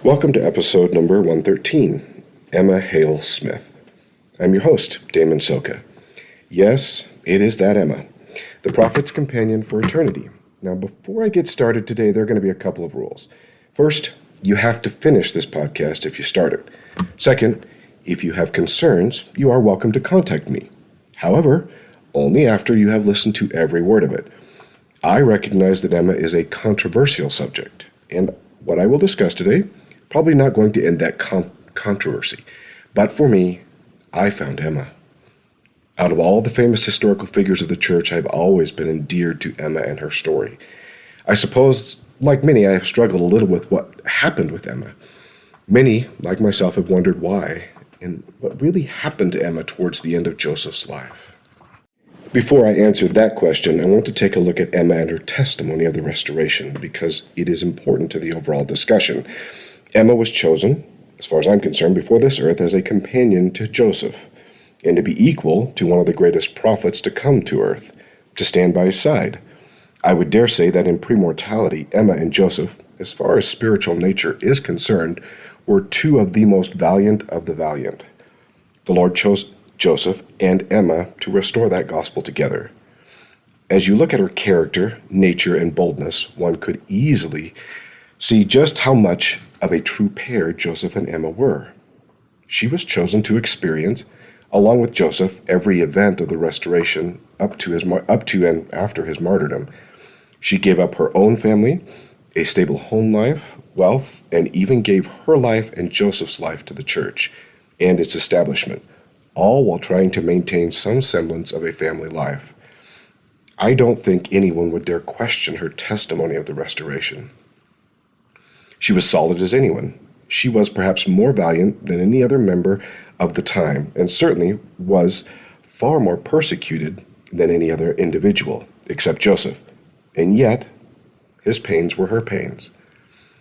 Welcome to episode number 113, Emma Hale Smith. I'm your host, Damon Soka. Yes, it is that Emma, the prophet's companion for eternity. Now, before I get started today, there are going to be a couple of rules. First, you have to finish this podcast if you start it. Second, if you have concerns, you are welcome to contact me. However, only after you have listened to every word of it. I recognize that Emma is a controversial subject, and what I will discuss today probably not going to end that controversy. But for me, I found Emma. Out of all the famous historical figures of the church, I've always been endeared to Emma and her story. I suppose, like many, I have struggled a little with what happened with Emma. Many, like myself, have wondered why and what really happened to Emma towards the end of Joseph's life. Before I answer that question, I want to take a look at Emma and her testimony of the restoration because it is important to the overall discussion. Emma was chosen, as far as I'm concerned, before this earth as a companion to Joseph, and to be equal to one of the greatest prophets to come to earth, to stand by his side. I would dare say that in premortality, Emma and Joseph, as far as spiritual nature is concerned, were two of the most valiant of the valiant. The Lord chose Joseph and Emma to restore that gospel together. As you look at her character, nature, and boldness, one could easily see just how much of a true pair Joseph and Emma were. She was chosen to experience, along with Joseph, every event of the restoration up to and after his martyrdom. She gave up her own family, a stable home life, wealth, and even gave her life and Joseph's life to the church and its establishment, all while trying to maintain some semblance of a family life. I don't think anyone would dare question her testimony of the restoration. She was solid as anyone. She was perhaps more valiant than any other member of the time, and certainly was far more persecuted than any other individual, except Joseph. And yet, his pains were her pains.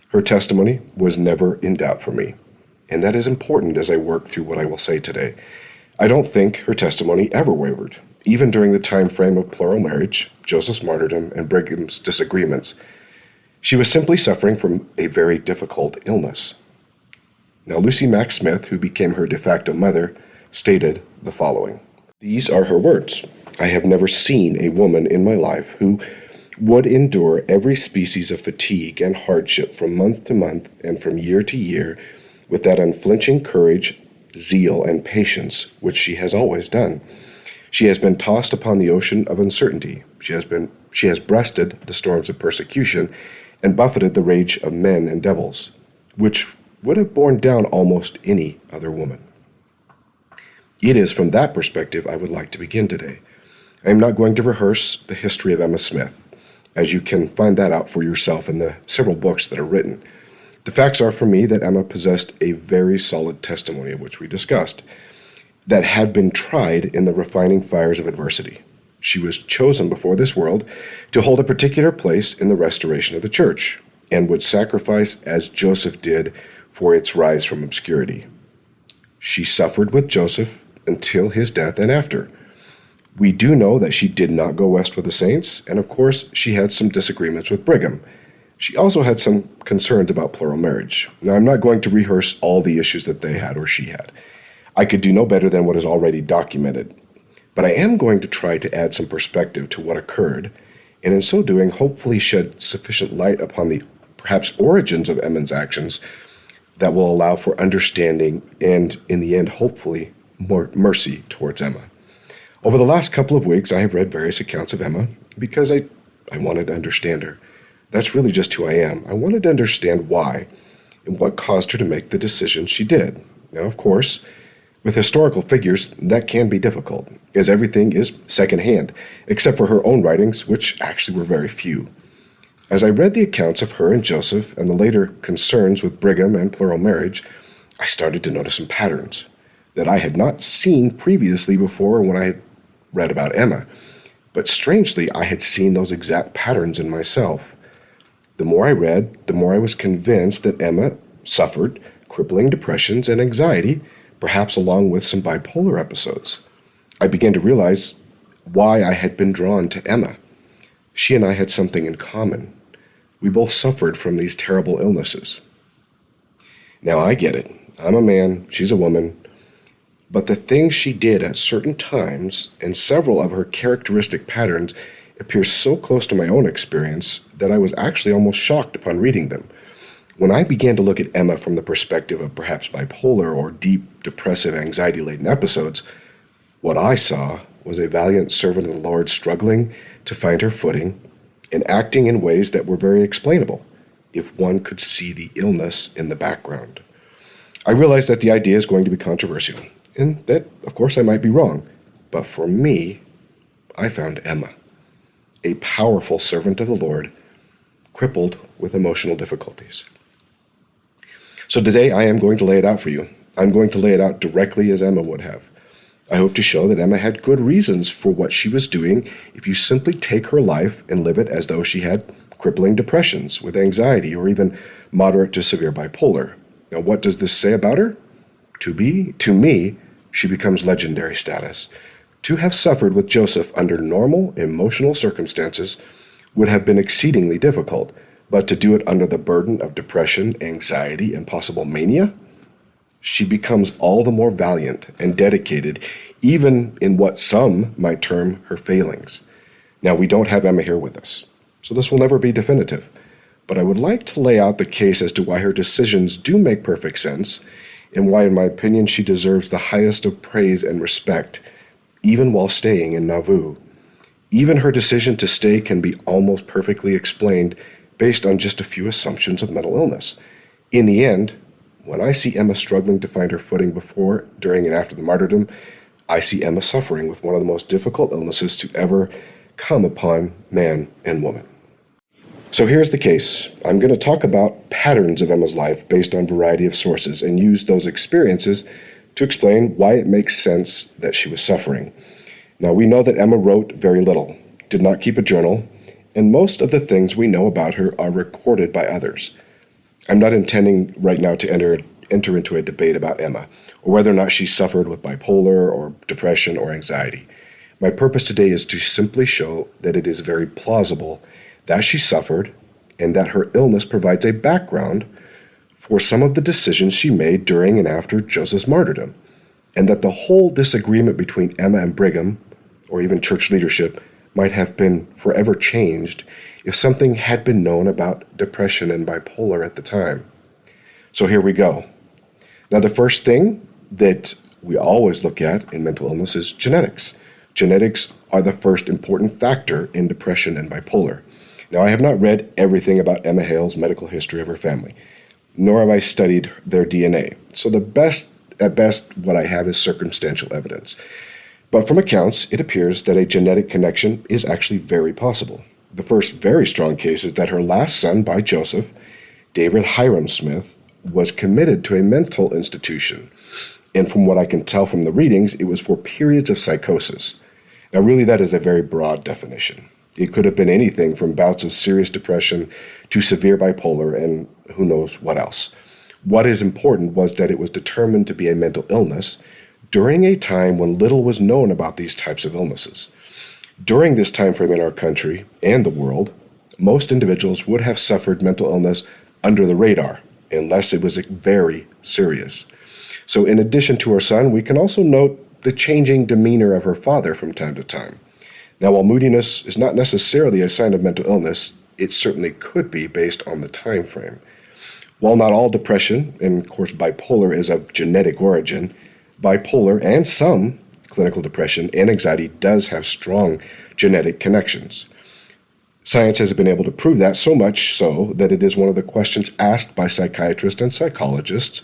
Her testimony was never in doubt for me, and that is important as I work through what I will say today. I don't think her testimony ever wavered, even during the time frame of plural marriage, Joseph's martyrdom, and Brigham's disagreements. She was simply suffering from a very difficult illness. Now, Lucy Mack Smith, who became her de facto mother, stated the following. These are her words. I have never seen a woman in my life who would endure every species of fatigue and hardship from month to month and from year to year with that unflinching courage, zeal, and patience which she has always done. She has been tossed upon the ocean of uncertainty. She has breasted the storms of persecution and buffeted the rage of men and devils, which would have borne down almost any other woman. It is from that perspective I would like to begin today. I am not going to rehearse the history of Emma Smith, as you can find that out for yourself in the several books that are written. The facts are for me that Emma possessed a very solid testimony, of which we discussed, that had been tried in the refining fires of adversity. She was chosen before this world to hold a particular place in the restoration of the church, and would sacrifice as Joseph did for its rise from obscurity. She suffered with Joseph until his death and after. We do know that she did not go west with the saints, and of course she had some disagreements with Brigham. She also had some concerns about plural marriage. Now, I'm not going to rehearse all the issues that they had or she had. I could do no better than what is already documented. But I am going to try to add some perspective to what occurred, and in so doing, hopefully shed sufficient light upon the perhaps origins of Emma's actions that will allow for understanding and, in the end, hopefully, more mercy towards Emma. Over the last couple of weeks, I have read various accounts of Emma because I wanted to understand her. That's really just who I am. I wanted to understand why and what caused her to make the decisions she did. Now, of course, with historical figures, that can be difficult, as everything is secondhand, except for her own writings, which actually were very few. As I read the accounts of her and Joseph and the later concerns with Brigham and plural marriage, I started to notice some patterns that I had not seen previously before when I had read about Emma. But strangely, I had seen those exact patterns in myself. The more I read, the more I was convinced that Emma suffered crippling depressions and anxiety, perhaps along with some bipolar episodes. I began to realize why I had been drawn to Emma. She and I had something in common. We both suffered from these terrible illnesses. Now, I get it. I'm a man, she's a woman, but the things she did at certain times and several of her characteristic patterns appear so close to my own experience that I was actually almost shocked upon reading them. When I began to look at Emma from the perspective of perhaps bipolar or deep depressive anxiety-laden episodes, what I saw was a valiant servant of the Lord struggling to find her footing and acting in ways that were very explainable if one could see the illness in the background. I realize that the idea is going to be controversial, and that, of course, I might be wrong, but for me, I found Emma, a powerful servant of the Lord, crippled with emotional difficulties. So today I am going to lay it out for you. I'm going to lay it out directly as Emma would have. I hope to show that Emma had good reasons for what she was doing if you simply take her life and live it as though she had crippling depressions with anxiety or even moderate to severe bipolar. Now, what does this say about her? To me, she becomes legendary status. To have suffered with Joseph under normal emotional circumstances would have been exceedingly difficult, but to do it under the burden of depression, anxiety, and possible mania? She becomes all the more valiant and dedicated, even in what some might term her failings. Now, we don't have Emma here with us, so this will never be definitive, but I would like to lay out the case as to why her decisions do make perfect sense, and why, in my opinion, she deserves the highest of praise and respect, even while staying in Nauvoo. Even her decision to stay can be almost perfectly explained based on just a few assumptions of mental illness. In the end, when I see Emma struggling to find her footing before, during, and after the martyrdom, I see Emma suffering with one of the most difficult illnesses to ever come upon man and woman. So here's the case. I'm going to talk about patterns of Emma's life based on a variety of sources and use those experiences to explain why it makes sense that she was suffering. Now, we know that Emma wrote very little, did not keep a journal, and most of the things we know about her are recorded by others. I'm not intending right now to enter into a debate about Emma, or whether or not she suffered with bipolar or depression or anxiety. My purpose today is to simply show that it is very plausible that she suffered and that her illness provides a background for some of the decisions she made during and after Joseph's martyrdom, and that the whole disagreement between Emma and Brigham, or even church leadership, might have been forever changed if something had been known about depression and bipolar at the time. So here we go. Now, the first thing that we always look at in mental illness is genetics. Genetics are the first important factor in depression and bipolar. Now, I have not read everything about Emma Hale's medical history of her family, nor have I studied their DNA. So at best, what I have is circumstantial evidence. But from accounts, it appears that a genetic connection is actually very possible. The first very strong case is that her last son by Joseph, David Hiram Smith, was committed to a mental institution. And from what I can tell from the readings, it was for periods of psychosis. Now, really, that is a very broad definition. It could have been anything from bouts of serious depression to severe bipolar and who knows what else. What is important was that it was determined to be a mental illness during a time when little was known about these types of illnesses. During this time frame in our country and the world, most individuals would have suffered mental illness under the radar, unless it was very serious. So in addition to her son, we can also note the changing demeanor of her father from time to time. Now, while moodiness is not necessarily a sign of mental illness, it certainly could be based on the time frame. While not all depression, and of course bipolar is of genetic origin, bipolar and some clinical depression and anxiety does have strong genetic connections. Science has been able to prove that, so much so that it is one of the questions asked by psychiatrists and psychologists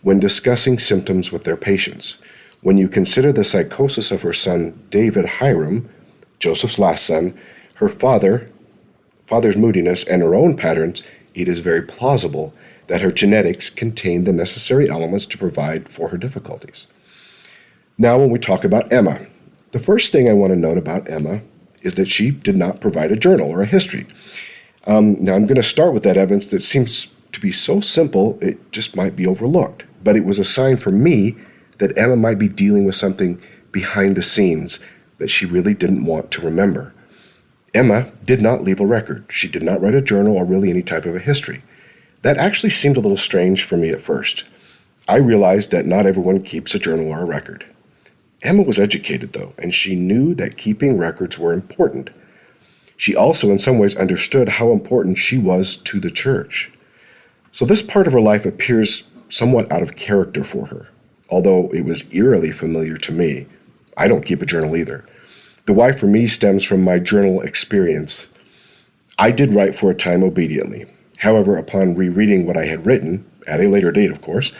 when discussing symptoms with their patients. When you consider the psychosis of her son David Hiram, Joseph's last son, her father's moodiness, and her own patterns, it is very plausible that her genetics contain the necessary elements to provide for her difficulties. Now, when we talk about Emma, the first thing I want to note about Emma is that she did not provide a journal or a history. Now, I'm going to start with that evidence that seems to be so simple it just might be overlooked. But it was a sign for me that Emma might be dealing with something behind the scenes that she really didn't want to remember. Emma did not leave a record. She did not write a journal or really any type of a history. That actually seemed a little strange for me at first. I realized that not everyone keeps a journal or a record. Emma was educated, though, and she knew that keeping records were important. She also, in some ways, understood how important she was to the church. So this part of her life appears somewhat out of character for her, although it was eerily familiar to me. I don't keep a journal either. The why for me stems from my journal experience. I did write for a time obediently. However, upon rereading what I had written, at a later date, of course,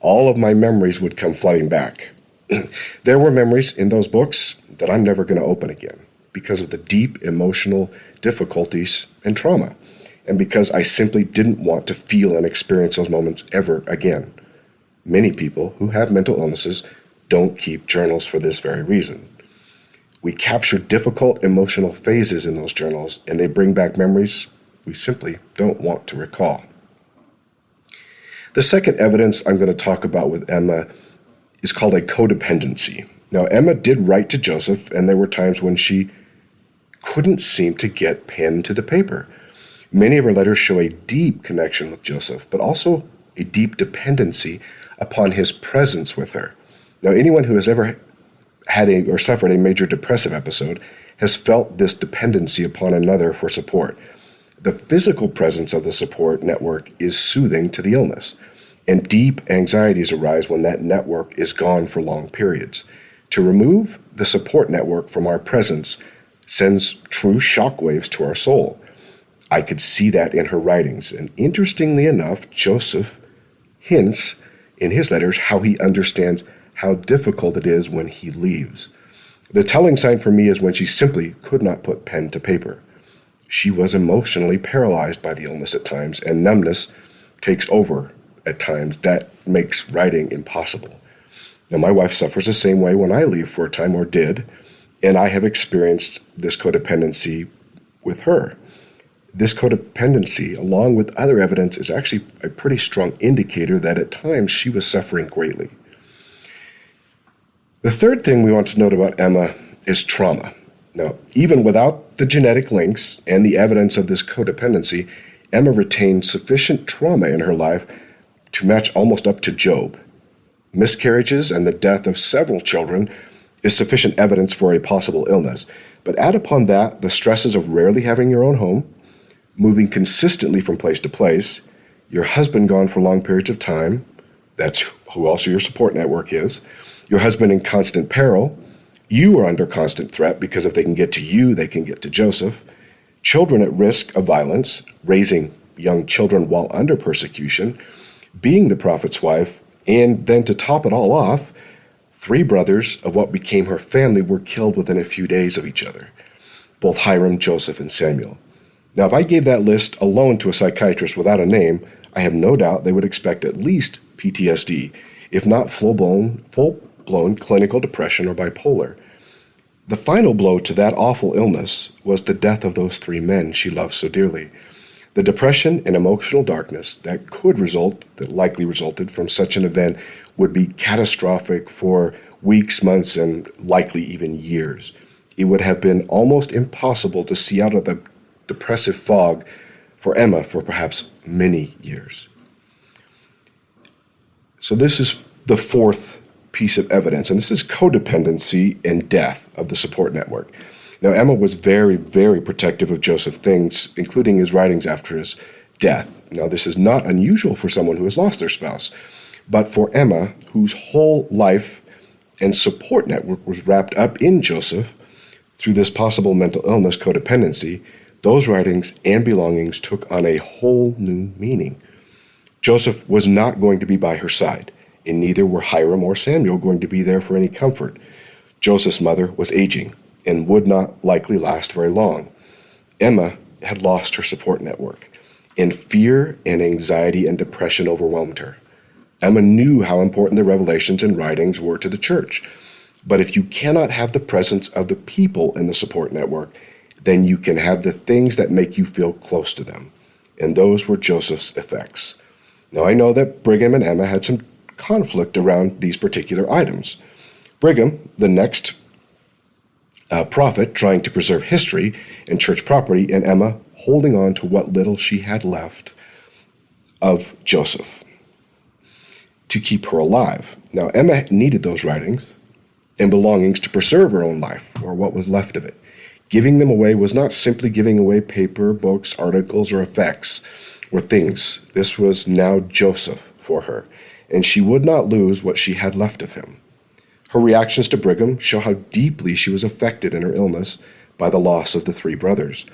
all of my memories would come flooding back. There were memories in those books that I'm never going to open again because of the deep emotional difficulties and trauma, and because I simply didn't want to feel and experience those moments ever again. Many people who have mental illnesses don't keep journals for this very reason. We capture difficult emotional phases in those journals, and they bring back memories we simply don't want to recall. The second evidence I'm going to talk about with Emma is called a codependency. Now, Emma did write to Joseph, and there were times when she couldn't seem to get pen to the paper. Many of her letters show a deep connection with Joseph, but also a deep dependency upon his presence with her. Now, anyone who has ever had or suffered a major depressive episode has felt this dependency upon another for support. The physical presence of the support network is soothing to the illness, and deep anxieties arise when that network is gone for long periods. To remove the support network from our presence sends true shockwaves to our soul. I could see that in her writings, and interestingly enough, Joseph hints in his letters how he understands how difficult it is when he leaves. The telling sign for me is when she simply could not put pen to paper. She was emotionally paralyzed by the illness at times, and numbness takes over at times. That makes writing impossible. Now, my wife suffers the same way when I leave for a time, or did, and I have experienced this codependency with her. This codependency, along with other evidence, is actually a pretty strong indicator that at times she was suffering greatly. The third thing we want to note about Emma is trauma. Now, even without the genetic links and the evidence of this codependency, Emma retained sufficient trauma in her life to match almost up to Job. Miscarriages and the death of several children is sufficient evidence for a possible illness. But add upon that the stresses of rarely having your own home, moving consistently from place to place, your husband gone for long periods of time, that's who also your support network is, your husband in constant peril, you are under constant threat because if they can get to you, they can get to Joseph, children at risk of violence, raising young children while under persecution, being the prophet's wife, and then to top it all off, 3 brothers of what became her family were killed within a few days of each other, both Hiram, Joseph, and Samuel. Now, if I gave that list alone to a psychiatrist without a name, I have no doubt they would expect at least PTSD, if not full-blown clinical depression or bipolar. The final blow to that awful illness was the death of those 3 men she loved so dearly. The depression and emotional darkness that likely resulted from such an event would be catastrophic for weeks, months, and likely even years. It would have been almost impossible to see out of the depressive fog for Emma for perhaps many years. So this is the fourth piece of evidence, and this is codependency and death of the support network. Now, Emma was very, very protective of Joseph, things including his writings after his death. Now, this is not unusual for someone who has lost their spouse, but for Emma, whose whole life and support network was wrapped up in Joseph through this possible mental illness codependency, those writings and belongings took on a whole new meaning. Joseph was not going to be by her side, and neither were Hiram or Samuel going to be there for any comfort. Joseph's mother was aging and would not likely last very long. Emma had lost her support network, and fear and anxiety and depression overwhelmed her. Emma knew how important the revelations and writings were to the church, but if you cannot have the presence of the people in the support network, then you can have the things that make you feel close to them, and those were Joseph's effects. Now, I know that Brigham and Emma had some conflict around these particular items. Brigham, the next prophet, trying to preserve history and church property, and Emma holding on to what little she had left. of Joseph to keep her alive. Now, Emma needed those writings and belongings to preserve her own life, or what was left of it. Giving them away was not simply giving away paper, books, articles, or effects, or things. This was now Joseph for her, and she would not lose what she had left of him. Her reactions to Brigham show how deeply she was affected in her illness by the loss of the three brothers.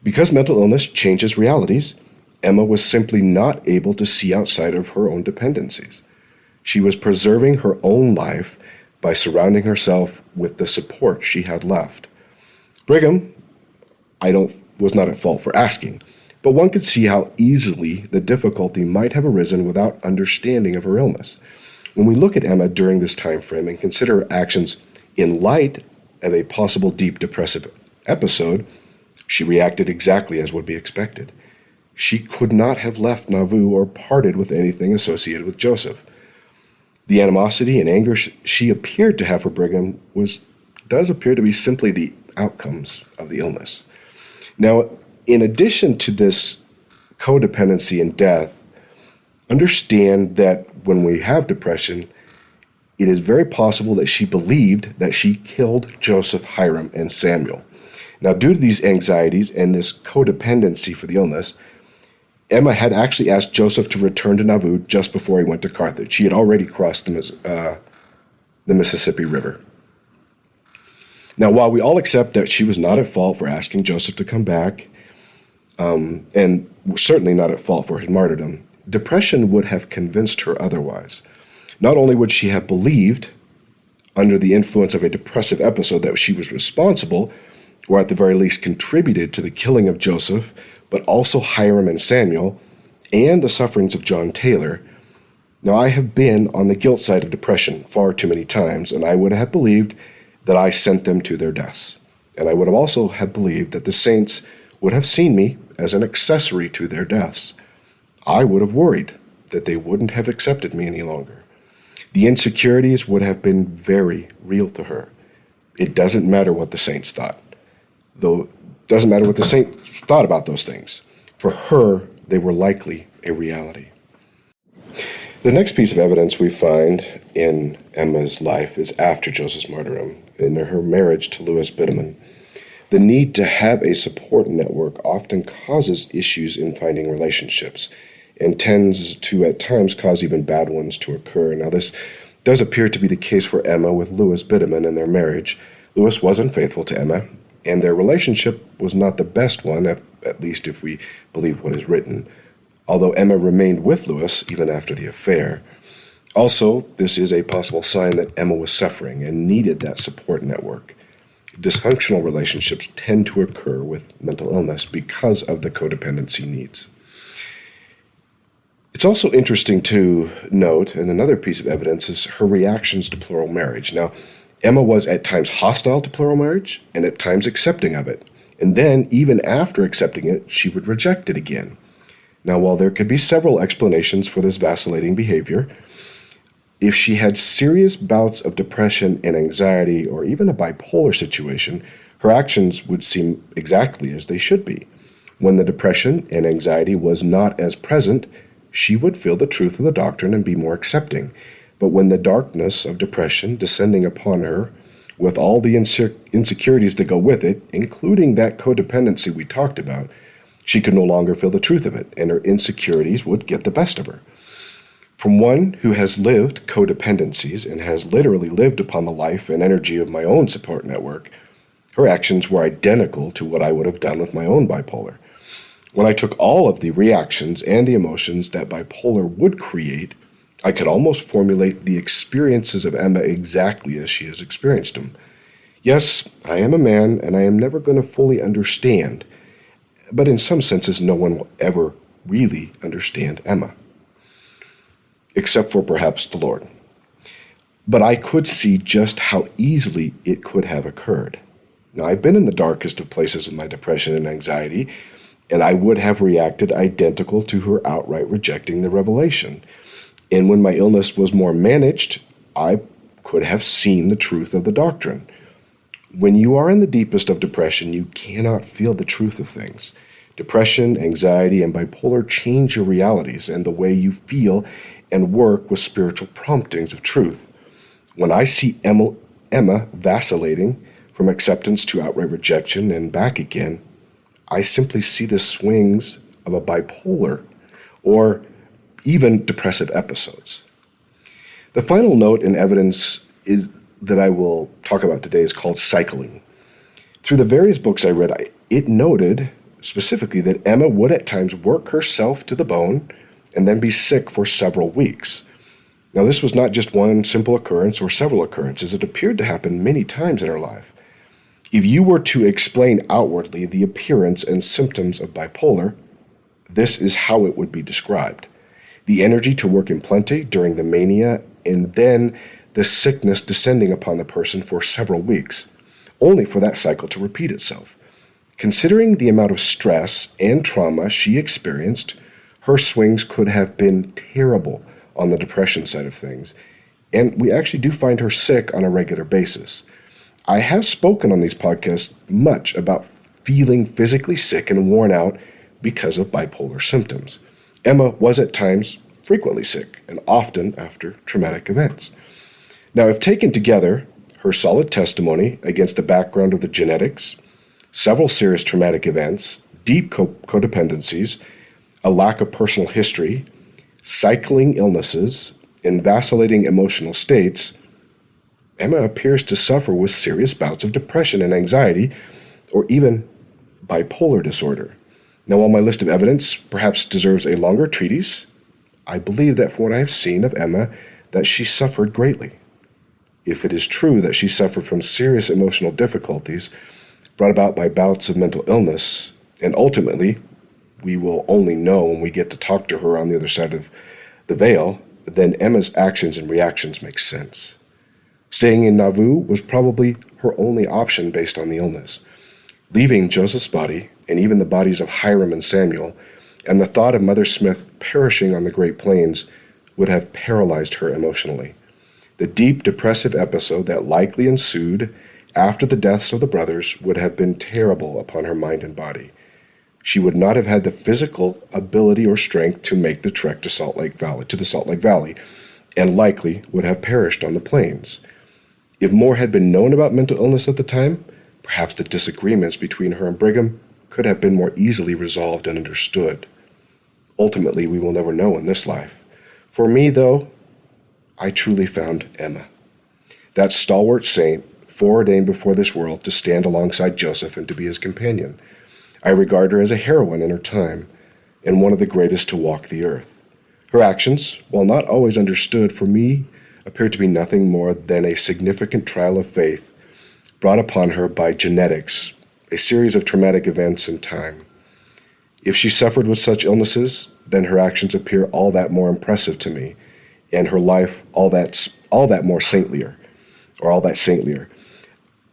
Because mental illness changes realities, Emma was simply not able to see outside of her own dependencies. She was preserving her own life by surrounding herself with the support she had left. Brigham, was not at fault for asking, but one could see how easily the difficulty might have arisen without understanding of her illness. When we look at Emma during this time frame and consider her actions in light of a possible deep depressive episode, she reacted exactly as would be expected. She could not have left Nauvoo or parted with anything associated with Joseph. The animosity and anger she appeared to have for Brigham does appear to be simply the outcomes of the illness. Now, in addition to this codependency and death, understand that when we have depression, it is very possible that she believed that she killed Joseph, Hiram, and Samuel. Now, due to these anxieties and this codependency for the illness, Emma had actually asked Joseph to return to Nauvoo just before he went to Carthage. He had already crossed the Mississippi River. Now, while we all accept that she was not at fault for asking Joseph to come back, and certainly not at fault for his martyrdom, depression would have convinced her otherwise. Not only would she have believed, under the influence of a depressive episode, that she was responsible, or at the very least contributed to the killing of Joseph, but also Hiram and Samuel, and the sufferings of John Taylor. Now, I have been on the guilt side of depression far too many times, and I would have believed that I sent them to their deaths. And I would have also have believed that the saints would have seen me as an accessory to their deaths. I would have worried that they wouldn't have accepted me any longer. The insecurities would have been very real to her. It doesn't matter what the saints thought. Though it doesn't matter what the saints thought about those things. For her, they were likely a reality. The next piece of evidence we find in Emma's life is after Joseph's martyrdom, in her marriage to Louis Biderman. The need to have a support network often causes issues in finding relationships and tends to at times cause even bad ones to occur. Now, this does appear to be the case for Emma with Louis Biderman and their marriage. Louis was unfaithful to Emma, and their relationship was not the best one, at least if we believe what is written, although Emma remained with Louis even after the affair. Also, this is a possible sign that Emma was suffering and needed that support network. Dysfunctional relationships tend to occur with mental illness because of the codependency needs. It's also interesting to note, and another piece of evidence is her reactions to plural marriage. Now, Emma was at times hostile to plural marriage and at times accepting of it. And then, even after accepting it, she would reject it again. Now, while there could be several explanations for this vacillating behavior, if she had serious bouts of depression and anxiety, or even a bipolar situation, her actions would seem exactly as they should be. When the depression and anxiety was not as present, she would feel the truth of the doctrine and be more accepting. But when the darkness of depression descending upon her, with all the insecurities that go with it, including that codependency we talked about, she could no longer feel the truth of it, and her insecurities would get the best of her. From one who has lived codependencies and has literally lived upon the life and energy of my own support network, her actions were identical to what I would have done with my own bipolar. When I took all of the reactions and the emotions that bipolar would create, I could almost formulate the experiences of Emma exactly as she has experienced them. Yes, I am a man, and I am never going to fully understand, but in some senses no one will ever really understand Emma, except for perhaps the Lord. But I could see just how easily it could have occurred. Now, I've been in the darkest of places with my depression and anxiety, and I would have reacted identical to her outright rejecting the revelation. And when my illness was more managed, I could have seen the truth of the doctrine. When you are in the deepest of depression, you cannot feel the truth of things. Depression, anxiety, and bipolar change your realities and the way you feel and work with spiritual promptings of truth. When I see Emma vacillating from acceptance to outright rejection and back again, I simply see the swings of a bipolar or even depressive episodes. The final note in evidence that I will talk about today is called cycling. Through the various books I read, it noted specifically that Emma would at times work herself to the bone and then be sick for several weeks. Now, this was not just one simple occurrence or several occurrences. It appeared to happen many times in her life. If you were to explain outwardly the appearance and symptoms of bipolar, this is how it would be described. The energy to work in plenty during the mania, and then the sickness descending upon the person for several weeks, only for that cycle to repeat itself. Considering the amount of stress and trauma she experienced, her swings could have been terrible on the depression side of things, and we actually do find her sick on a regular basis. I have spoken on these podcasts much about feeling physically sick and worn out because of bipolar symptoms. Emma was at times frequently sick, and often after traumatic events. Now, if taken together, her solid testimony against the background of the genetics, several serious traumatic events, deep codependencies, a lack of personal history, cycling illnesses, and vacillating emotional states, Emma appears to suffer with serious bouts of depression and anxiety, or even bipolar disorder. Now, while my list of evidence perhaps deserves a longer treatise, I believe that from what I have seen of Emma, that she suffered greatly. If it is true that she suffered from serious emotional difficulties brought about by bouts of mental illness, and ultimately, we will only know when we get to talk to her on the other side of the veil, then Emma's actions and reactions make sense. Staying in Nauvoo was probably her only option based on the illness. Leaving Joseph's body, and even the bodies of Hiram and Samuel, and the thought of Mother Smith perishing on the Great Plains would have paralyzed her emotionally. The deep depressive episode that likely ensued after the deaths of the brothers would have been terrible upon her mind and body. She would not have had the physical ability or strength to make the trek to the Salt Lake Valley, and likely would have perished on the plains. If more had been known about mental illness at the time, perhaps the disagreements between her and Brigham could have been more easily resolved and understood. Ultimately, we will never know in this life. For me, though, I truly found Emma, that stalwart saint foreordained before this world to stand alongside Joseph and to be his companion. I regard her as a heroine in her time, and one of the greatest to walk the earth. Her actions, while not always understood, for me appear to be nothing more than a significant trial of faith brought upon her by genetics, a series of traumatic events in time. If she suffered with such illnesses, then her actions appear all that more impressive to me, and her life all that more saintlier.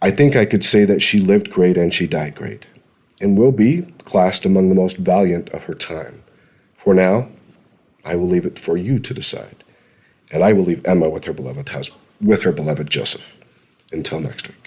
I think I could say that she lived great and she died great, and will be classed among the most valiant of her time. For now, I will leave it for you to decide, and I will leave Emma with her beloved Joseph. Until next week.